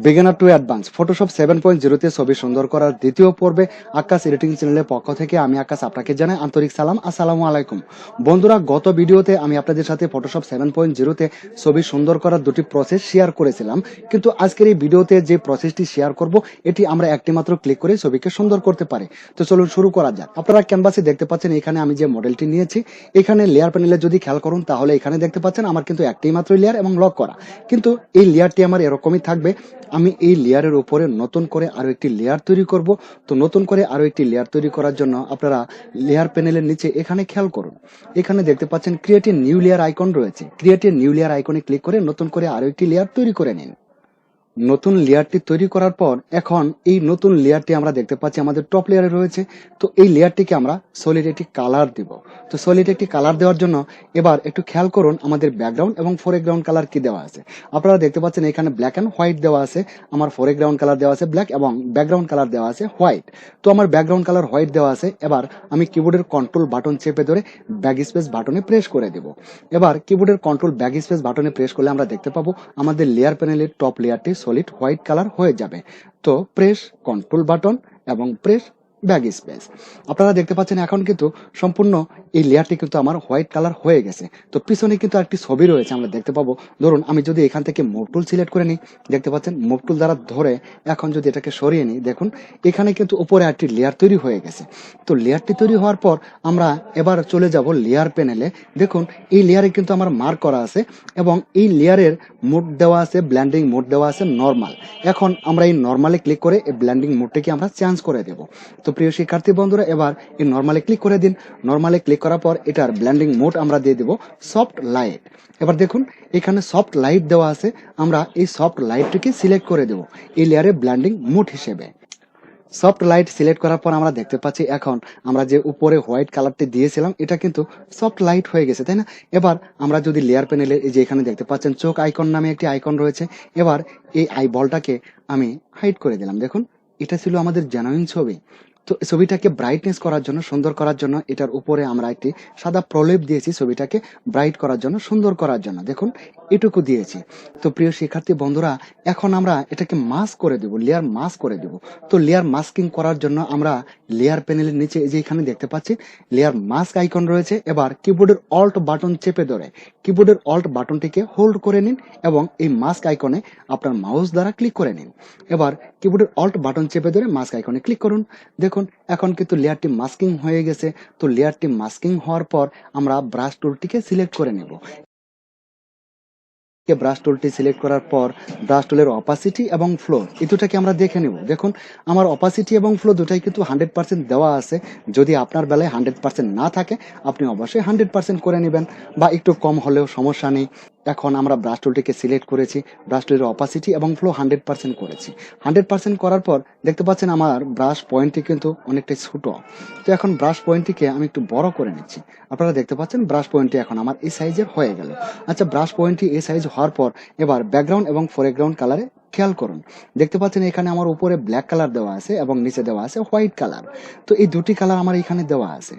Beginner to advance Photoshop 7.0 তে ছবি সুন্দর করার দ্বিতীয় পর্বে আকাশ এডিটিং চ্যানেলের পক্ষ থেকে আমি আকাশ আপনাকে জানাই আন্তরিক সালাম। আসসালামু আলাইকুম বন্ধুরা, গত ভিডিওতে আমি আপনাদের সাথে ফটোশপ 7.0 তে ছবি সুন্দর করার দুটি প্রসেস শেয়ার করেছিলাম, কিন্তু আজকের এই ভিডিওতে যে প্রসেসটি শেয়ার করব এটি আমরা একটি মাত্র ক্লিক করে ছবিকে সুন্দর করতে পারি। তো চলুন শুরু করা যাক। আপনারা ক্যানভাসে দেখতে পাচ্ছেন এখানে আমি যে মডেলটি নিয়েছি, এখানে লেয়ার প্যানেলে যদি খেয়াল করুন তাহলে এখানে দেখতে পাচ্ছেন আমার কিন্তু একটি মাত্র লেয়ার এবং লক করা, কিন্তু এই লেয়ারটি আমার এরকমই থাকবে। আমি এই লেয়ারের উপরে নতুন করে আরো একটি লেয়ার তৈরি করব। তো নতুন করে আরো একটি লেয়ার তৈরি করার জন্য আপনারা লেয়ার প্যানেলের নিচে এখানে খেয়াল করুন, এখানে দেখতে পাচ্ছেন create a new layer icon রয়েছে। ক্রিয়েট এ নিউ লেয়ার আইকনে ক্লিক করে নতুন করে আরো একটি লেয়ার তৈরি করে নিন। নতুন লেয়ারটি তৈরি করার পর এখন এই নতুন লেয়ারটি আমরা দেখতে পাচ্ছি আমাদের টপ লেয়ারে রয়েছে। তো এই লেয়ারটিকে আমরা সলিড একটি কালার দিব। তো সলিড একটি কালার দেওয়ার জন্য এবার একটু খেয়াল করুন আমাদের ব্যাকগ্রাউন্ড এবং ফোরগ্রাউন্ড কালার কি দেওয়া আছে। আপনারা দেখতে পাচ্ছেন এখানে ব্ল্যাক এন্ড হোয়াইট দেওয়া আছে। আমার ফোরগ্রাউন্ড কালার দেওয়া আছে ব্ল্যাক এবং ব্যাকগ্রাউন্ড কালার দেওয়া আছে হোয়াইট। তো আমার ব্যাকগ্রাউন্ড কালার হোয়াইট দেওয়া আছে। এবার আমি কিবোর্ডের কন্ট্রোল বাটন চেপে ধরে ব্যাক স্পেস বাটনে প্রেস করে দেব। এবার কিবোর্ডের কন্ট্রোল ব্যাক স্পেস বাটনে প্রেস করলে আমরা দেখতে পাবো আমাদের লেয়ার প্যানেলের টপ লেয়ারটি সলিড হোয়াইট কালার হয়ে যাবে। তো প্রেস কন্ট্রোল বাটন এবং প্রেস ব্যাক স্পেস। আপনারা দেখতে পাচ্ছেন এখন কিন্তু সম্পূর্ণ এই লেয়ারটি কিন্তু আমার হোয়াইট কালার হয়ে গেছে। তো পিছনে কিন্তু একটি ছবি রয়েছে, আমরা দেখতে পাবো। ধরুন আমি যদি এখান থেকে মুভ টুল সিলেক্ট করে নিই, দেখতে পাচ্ছেন মুভ টুল দ্বারা ধরে এখন যদি এটাকে সরিয়ে নিই, দেখুন এখানে কিন্তু উপরে একটি লেয়ার তৈরি হয়ে গেছে। তো লেয়ারটি তৈরি হওয়ার পর আমরা এবার চলে যাব লেয়ার প্যানেলে। দেখুন এই লেয়ারে কিন্তু আমার মার্ক করা আছে এবং এই লেয়ারের মোড দেওয়া আছে, ব্ল্যান্ডিং মোড দেওয়া আছে নরমাল। এখন আমরা এই নরমালে ক্লিক করে এই ব্ল্যান্ডিং মোডটিকে আমরা চেঞ্জ করে দেব। তো প্রিয় শিক্ষার্থী বন্ধুরা, এবার এই নরমালে ক্লিক করে দিন। নরমালে ক্লিক করার পর এটার ব্ল্যান্ডিং মোড আমরা দিয়ে দেব সফট লাইট। এবার দেখুন এখানে সফট লাইট দেওয়া আছে, আমরা এই সফট লাইটটিকে সিলেক্ট করে দেব এই লেয়ারে ব্ল্যান্ডিং মোড হিসেবে। সফট লাইট সিলেক্ট করার পর আমরা দেখতে পাচ্ছি এখন আমরা যে উপরে হোয়াইট কালারটি দিয়েছিলাম এটা কিন্তু সফট লাইট হয়ে গেছে, তাই না? এবার আমরা যদি লেয়ার প্যানেলে এই যে এখানে দেখতে পাচ্ছেন চোখ আইকন নামে একটি আইকন রয়েছে, এবার এই আই বলটাকে আমি হাইড করে দিলাম। দেখুন এটা ছিল আমাদের জেনুইন ছবি। তো ছবিটাকে ব্রাইটনেস করার জন্য, সুন্দর করার জন্য এটার উপরে আমরা একটি সাদা প্রলেপ দিয়েছি ছবিটাকে ব্রাইট করার জন্য, সুন্দর করার জন্য। দেখুন এটুকু দিয়েছি। তো প্রিয় শিক্ষার্থী বন্ধুরা, এখন আমরা এটাকে মাস্ক করে দেব, লেয়ার মাস্ক করে দেব। তো লেয়ার মাস্কিং করার জন্য আমরা লেয়ার প্যানেলের নিচে যে এখানে দেখতে পাচ্ছি লেয়ার মাস্ক আইকন রয়েছে। এবার কিবোর্ডের অল্ট বাটন চেপে ধরে কিবোর্ডের অল্ট বাটনটিকে হোল্ড করে নিন এবং এই মাস্ক আইকনে আপনার মাউস দ্বারা ক্লিক করে নিন। এবার কিবোর্ডের অল্ট বাটন চেপে ধরে মাস্ক আইকনে ক্লিক করুন। দেখুন এখন কিন্তু লেয়ারটি মাস্কিং হয়ে গেছে। তো লেয়ারটি মাস্কিং হওয়ার পর আমরা ব্রাশ টুলটিকে সিলেক্ট করে নেব। ব্রাশ টুলটি সিলেক্ট করার পর ব্রাশ টুলের অপাসিটি এবং ফ্লো এই দুটাকে আমরা দেখে নেব। দেখুন আমার অপাসিটি এবং ফ্লো দুটাই কিন্তু 100% দেওয়া আছে। যদি আপনার বেলায় 100% না থাকে আপনি অবশ্যই 100% করে নেবেন, বা একটু কম হলেও সমস্যা নেই। এখন আমরা ব্রাশ টুলটিকে সিলেক্ট করেছি, ব্রাশ টুলের অপাসিটি এবং ফ্লো 100% করেছি। 100% করার পর দেখতে পাচ্ছেন আমার ব্রাশ পয়েন্টটি কিন্তু অনেকটাই ছোট। তো এখন ব্রাশ পয়েন্টটিকে আমি একটু বড় করে নিচ্ছি। আপনারা দেখতে পাচ্ছেন ব্রাশ পয়েন্টটি এখন আমার এই সাইজের হয়ে গেল। আচ্ছা, ব্রাশ পয়েন্টটি এই সাইজ হওয়ার পর এবার ব্যাকগ্রাউন্ড এবং ফোরগ্রাউন্ড কালারে খেয়াল করুন। দেখতে পাচ্ছেন এখানে আমার উপরে ব্ল্যাক কালার দেওয়া আছে এবং নিচে দেওয়া আছে হোয়াইট কালার। তো এই দুটি কালার আমার এখানে দেওয়া আছে।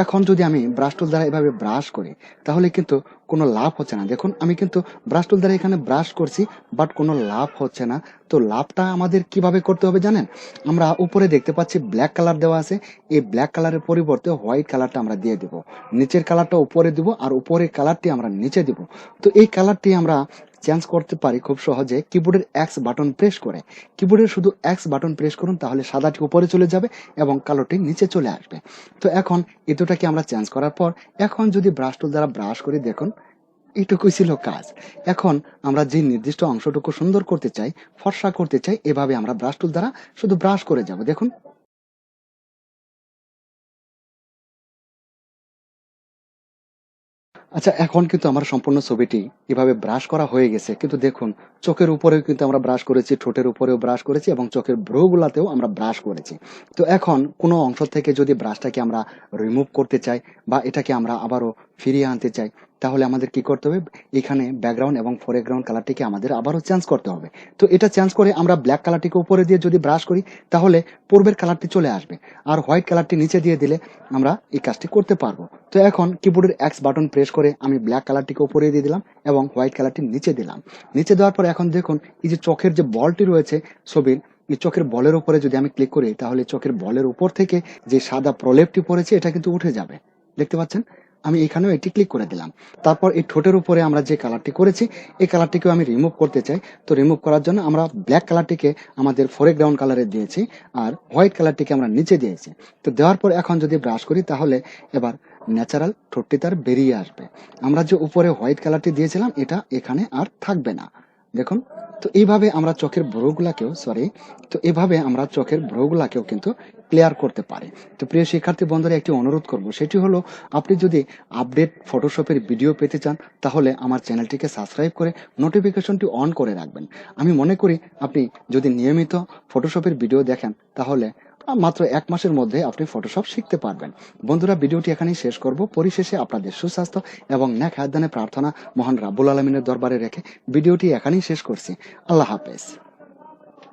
এখন যদি আমি ব্রাশ টুল দ্বারা এভাবে ব্রাশ করি তাহলে কিন্তু কোনো লাভ হচ্ছে না। দেখুন আমি কিন্তু ব্রাশ টুল দ্বারা এখানে ব্রাশ করছি, বাট কোনো লাভ হচ্ছে না। তো লাভটা আমাদের কিভাবে করতে হবে জানেন? আমরা উপরে দেখতে পাচ্ছি ব্ল্যাক কালার দেওয়া আছে, এই ব্ল্যাক কালারের পরিবর্তে হোয়াইট কালারটা আমরা দিয়ে দেব। নিচের কালারটা উপরে দিব আর উপরের কালারটি আমরা নিচে দিব। তো এই কালারটি আমরা চেঞ্জ করতে পারি খুব সহজে কিবোর্ডের এক্স বাটন প্রেস করে। কিবোর্ডের শুধু এক্স বাটন প্রেস করুন, তাহলে সাদাটি উপরে চলে যাবে এবং কালোটি নিচে চলে আসবে। তো এখন এই দুটাকে আমরা চেঞ্জ করার পর এখন যদি ব্রাশ টুল দ্বারা ব্রাশ করি, দেখুন এইটুকুই ছিল কাজ। এখন আমরা যে নির্দিষ্ট অংশটুকু সুন্দর করতে চাই, ফর্সা করতে চাই, এভাবে আমরা ব্রাশ টুল দ্বারা শুধু ব্রাশ করে যাব। দেখুন আচ্ছা, এখন কিন্তু আমার সম্পূর্ণ ছবিটি এভাবে ব্রাশ করা হয়ে গেছে, কিন্তু দেখুন চোখের উপরেও কিন্তু আমরা ব্রাশ করেছি, ঠোঁটের উপরেও ব্রাশ করেছি এবং চোখের ভ্রুগুলাতেও আমরা ব্রাশ করেছি। তো এখন কোনো অংশ থেকে যদি ব্রাশটাকে আমরা রিমুভ করতে চাই বা এটাকে আমরা আবারও ফিরিয়ে আনতে চাই, তাহলে আমাদের কি করতে হবে, এখানে ব্যাকগ্রাউন্ড এবং ফোরগ্রাউন্ড কালারটিকে আমাদের আবারও চেঞ্জ করতে হবে। তো এটা চেঞ্জ করে আমরা ব্ল্যাক কালারটিকে উপরে দিয়ে যদি ব্রাশ করি, তাহলে পূর্বের কালারটি চলে আসবে, আর হোয়াইট কালারটি নিচে দিয়ে দিলে আমরা এই কাজটি করতে পারবো। তো এখন কিবোর্ডের এক্স বাটন প্রেস করে আমি ব্ল্যাক কালারটিকে উপরে দিয়ে দিলাম এবং হোয়াইট কালারটি নিচে দিলাম। নিচে দেওয়ার পর এখন দেখুন, এই যে চোখের যে বলটি রয়েছে ছবির, এই চোখের বলের উপরে যদি আমি ক্লিক করি, তাহলে চোখের বলের উপর থেকে যে সাদা প্রলেপটি পড়েছে এটা কিন্তু উঠে যাবে। দেখতে পাচ্ছেন, আমি এখানেও এটি ক্লিক করে দিলাম। তারপর এই ঠোঁটের উপরে আমরা যে কালারটি করেছি, এই কালারটিকেও আমি রিমুভ করতে চাই। তো রিমুভ করার জন্য আমরা ব্ল্যাক কালারটিকে আমাদের ফোরগ্রাউন্ড কালারে দিয়েছি, আর হোয়াইট কালারটিকে আমরা নিচে দিয়েছি। তো দেওয়ার পর এখন যদি ব্রাশ করি, তাহলে এবার ন্যাচারাল ঠোঁটটি তার বেরিয়ে আসবে। আমরা যে উপরে হোয়াইট কালারটি দিয়েছিলাম, এটা এখানে আর থাকবে না। দেখুন, তো এইভাবে আমরা চোখের ভ্রুগুলাকেও কিন্তু ক্লিয়ার করতে পারি। তো প্রিয় শিক্ষার্থী বন্ধুরা, একটি অনুরোধ করব, সেটি হলো আপনি যদি আপডেট ফটোশপের ভিডিও পেতে চান, তাহলে আমার চ্যানেলটিকে সাবস্ক্রাইব করে নোটিফিকেশনটি অন করে রাখবেন। আমি মনে করি আপনি যদি নিয়মিত ফটোশপের ভিডিও দেখেন, তাহলে মাত্র 1 মাসের মধ্যে আপনি ফটোশপ শিখতে পারবেন। বন্ধুরা, ভিডিওটি এখানেই শেষ করব। পরিশেষে আপনাদের সুস্বাস্থ্য এবং নেক হায়াত দানের প্রার্থনা মহান রাব্বুল আলামিনের দরবারে রেখে ভিডিওটি এখানেই শেষ করছি। আল্লাহ হাফেজ।